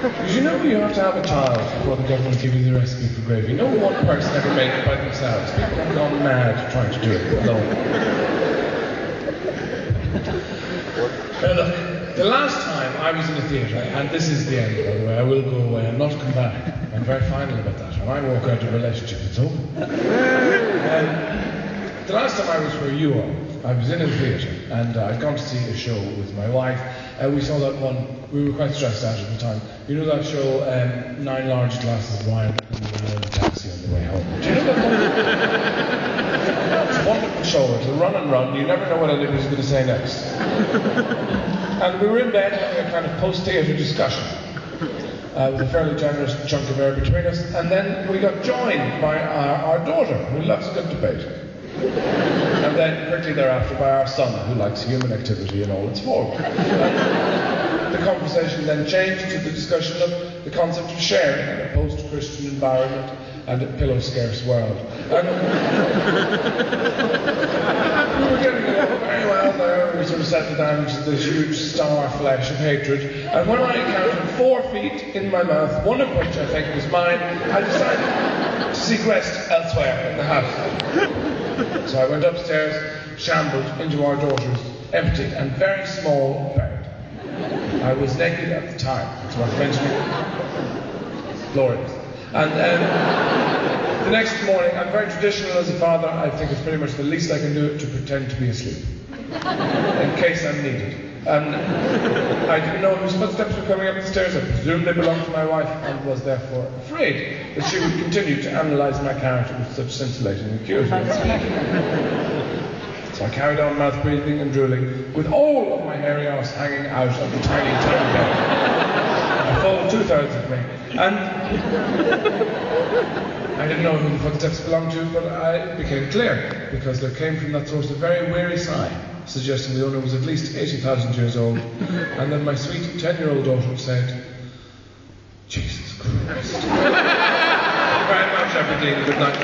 Because you know you have to have a child before the government give you the recipe for gravy. No one person ever made it by themselves. People have gone mad trying to do it alone. Now look, the last time I was in a theatre, and this is the end by the way, I will go away and not come back. I'm very final about that. When I walk out of a relationship, it's over. The last time I was where you are, I was in a theatre and I'd gone to see a show with my wife. We saw that one, we were quite stressed out at the time. You know that show, 9 large glasses of wine and a taxi on the way home. Do you know that one? It's a wonderful show. It'll run and run. You never know what anybody's going to say next. And we were in bed having a kind of post-theatre discussion with a fairly generous chunk of air between us. And then we got joined by our daughter, who loves a good debate. And then quickly thereafter by our son, who likes human activity in all its forms. The conversation then changed to the discussion of the concept of sharing in a post-Christian environment and a pillow-scarce world. And we were getting along very well there. We sort of settled down into this huge star flesh of hatred. And when I counted 4 feet in my mouth, one of which I think was mine, I decided to seek rest elsewhere in the house. So I went upstairs, shambled into our daughter's empty and very small bed. I was naked at the time, it's worth mentioning. Glorious. And the next morning, I'm very traditional as a father. I think it's pretty much the least I can do to pretend to be asleep, in case I'm needed. And I didn't know whose footsteps were coming up the stairs. I presumed they belonged to my wife and was therefore afraid that she would continue to analyse my character with such scintillating acuity. So I carried on mouth breathing and drooling, with all of my hairy arse hanging out of the tiny bed. A full 2/3 of me. And I didn't know who the footsteps belonged to, but it became clear, because there came from that source a very weary sigh, suggesting the owner was at least 80,000 years old. And then my sweet 10-year-old daughter said, "Jesus Christ." Thank you very much, Aberdeen. Good night.